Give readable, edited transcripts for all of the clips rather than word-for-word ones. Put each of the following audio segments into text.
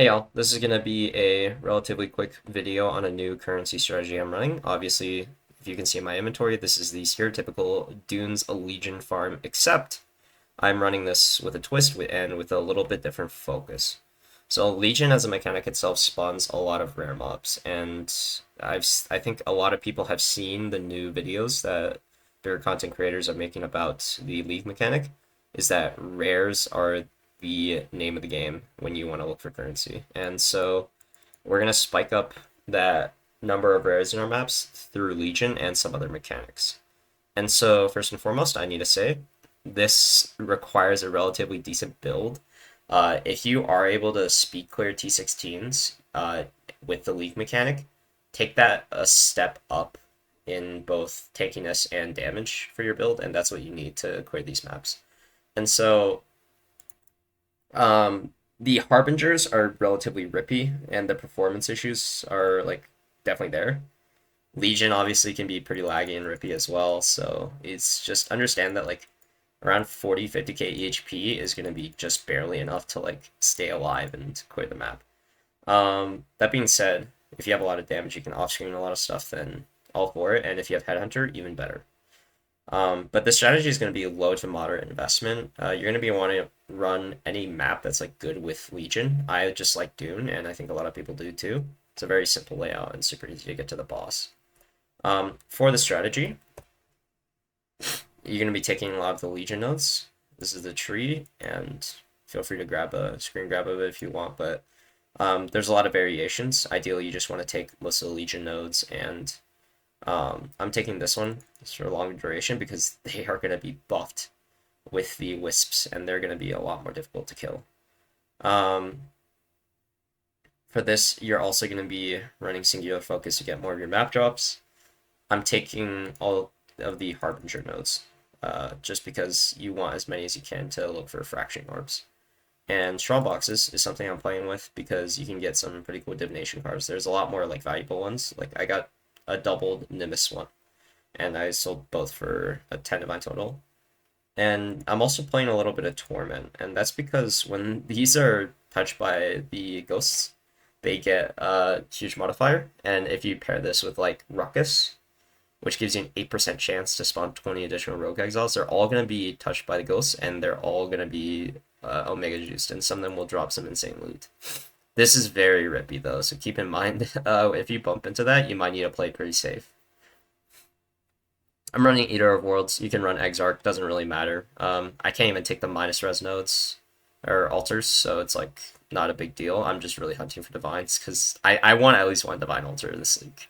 Hey y'all, this is going to be a relatively quick video on a new currency strategy I'm running. Obviously, if you can see in my inventory, this is the stereotypical Dunes Legion farm, except I'm running this with a twist and with a little bit different focus. So Legion as a mechanic itself spawns a lot of rare mobs, and I think a lot of people have seen the new videos that bigger content creators are making about the League mechanic, is that rares are the name of the game when you want to look for currency. And so we're going to spike up that number of rares in our maps through Legion and some other mechanics. And so, first and foremost, I need to say this requires a relatively decent build. If you are able to speed clear T16s with the League mechanic, take that a step up in both tankiness and damage for your build, and that's what you need to clear these maps. And so the Harbingers are relatively rippy, and the performance issues are like definitely there. Legion obviously can be pretty laggy and rippy as well, so it's just understand that like around 40-50k EHP is going to be just barely enough to like stay alive and clear the map. That being said, if you have a lot of damage, you can off-screen a lot of stuff, then all for it, and if you have Headhunter, even better. But the strategy is going to be low to moderate investment. You're going to be wanting to run any map that's like good with Legion. I just like Dune, and I think a lot of people do too. It's a very simple layout and super easy to get to the boss. For the strategy, you're going to be taking a lot of the Legion nodes. This is the tree, and feel free to grab a screen grab of it if you want, but there's a lot of variations. Ideally, you just want to take most of the Legion nodes, and I'm taking this one for a longer duration because they are going to be buffed with the wisps, and they're going to be a lot more difficult to kill. For this, you're also going to be running singular focus to get more of your map drops. I'm taking all of the Harbinger nodes, just because you want as many as you can to look for fraction orbs. And strong boxes is something I'm playing with because you can get some pretty cool divination cards. There's a lot more like valuable ones. Like I got a doubled Nimbus one, and I sold both for a 10 divine total. And I'm also playing a little bit of Torment, and that's because when these are touched by the ghosts, they get a huge modifier. And if you pair this with like Ruckus, which gives you an 8% chance to spawn 20 additional Rogue Exiles, they're all going to be touched by the ghosts, and they're all going to be Omega juiced, and some of them will drop some insane loot. This is very rippy though, so keep in mind if you bump into that, you might need to play pretty safe. I'm running Eater of Worlds. You can run Exarch, doesn't really matter. I can't even take the minus res nodes or altars, so it's like not a big deal. I'm just really hunting for divines because I want at least one divine altar in this league.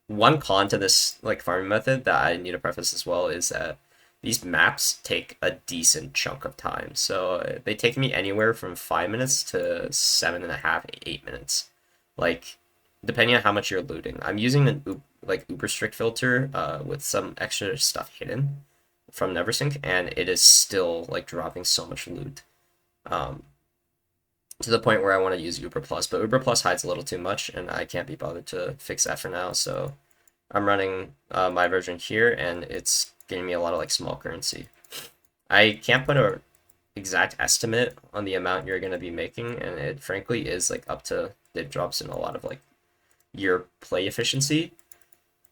One con to this like farming method that I need to preface as well is that these maps take a decent chunk of time. So they take me anywhere from 5 minutes to 7.5, 8 minutes. Like, depending on how much you're looting. I'm using an like uber strict filter with some extra stuff hidden from Neversink, and it is still like dropping so much loot. To the point where I want to use Uber Plus, but Uber Plus hides a little too much, and I can't be bothered to fix that for now. So I'm running my version here, and it's getting me a lot of like small currency. I can't put a exact estimate on the amount you're going to be making, and it frankly is like up to div drops in a lot of like your play efficiency.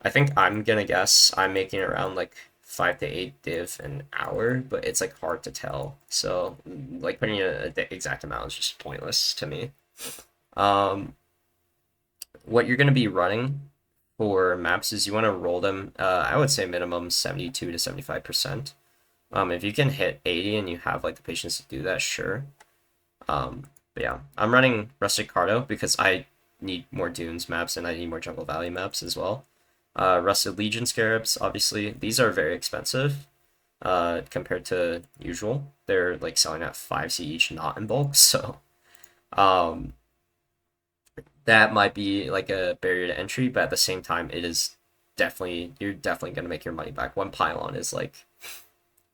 I think I'm gonna guess I'm making around like 5 to 8 div an hour, but it's like hard to tell. So like putting an exact amount is just pointless to me. Um, what you're gonna be running for maps is you want to roll them. I would say minimum 72 to 75%. If you can hit 80 and you have like the patience to do that, sure. But yeah, I'm running Rustic Cardo because I need more Dunes maps and I need more Jungle Valley maps as well. Rusted Legion Scarabs, obviously, these are very expensive compared to usual. They're like selling at 5C each, not in bulk, so um, that might be like a barrier to entry, but at the same time, it is definitely, you're definitely going to make your money back. One pylon is like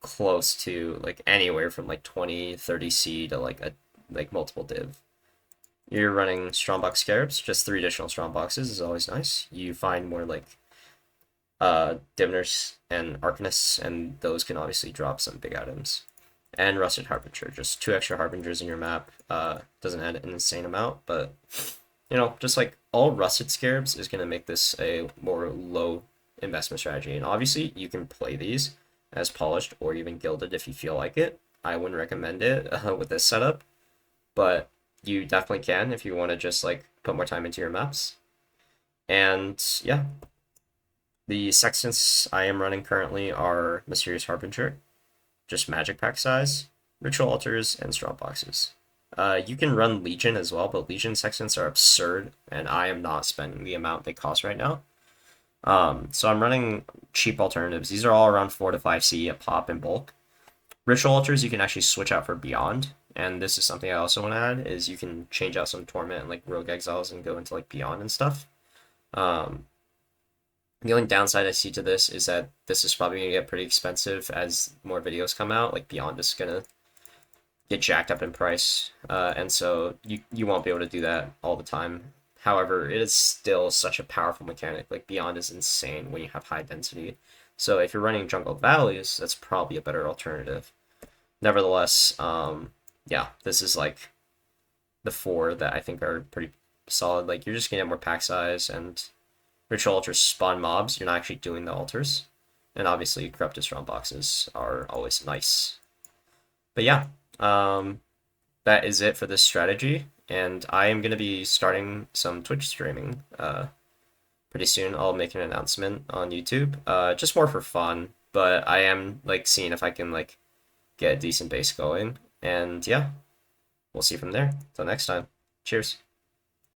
close to like anywhere from like 20, 30C to like a like multiple div. You're running Strongbox Scarabs, just 3 additional Strongboxes is always nice. You find more like Diviners and Arcanists, and those can obviously drop some big items. and Rusted Harbinger. Just 2 extra Harbingers in your map. Doesn't add an insane amount, but you know, just like all Rusted Scarabs is going to make this a more low investment strategy. And obviously, you can play these as polished or even gilded if you feel like it. I wouldn't recommend it with this setup, but you definitely can if you want to just like put more time into your maps. And yeah, the Sextants I am running currently are Mysterious Harbinger, just magic pack size, Ritual Altars, and Strong Boxes. You can run Legion as well, but Legion Sextants are absurd, and I am not spending the amount they cost right now. So I'm running cheap alternatives. These are all around 4 to 5 C a pop in bulk. Ritual Altars you can actually switch out for Beyond, and this is something I also want to add, is you can change out some Torment and like Rogue Exiles and go into like Beyond and stuff. The only downside I see to this is that this is probably going to get pretty expensive as more videos come out. Like Beyond is going to get jacked up in price, and so you won't be able to do that all the time. However, it is still such a powerful mechanic. Like Beyond is insane when you have high density. So if you're running Jungle Valleys, that's probably a better alternative. Nevertheless, yeah, this is like the 4 that I think are pretty solid. Like you're just gonna get more pack size, and Ritual Altars spawn mobs. You're not actually doing the altars, and obviously Corrupted Strong Boxes are always nice. But yeah, that is it for this strategy, and I am gonna be starting some Twitch streaming pretty soon. I'll make an announcement on YouTube, just more for fun, but I am like seeing if I can like get a decent base going, and yeah, we'll see from there. Till next time, cheers.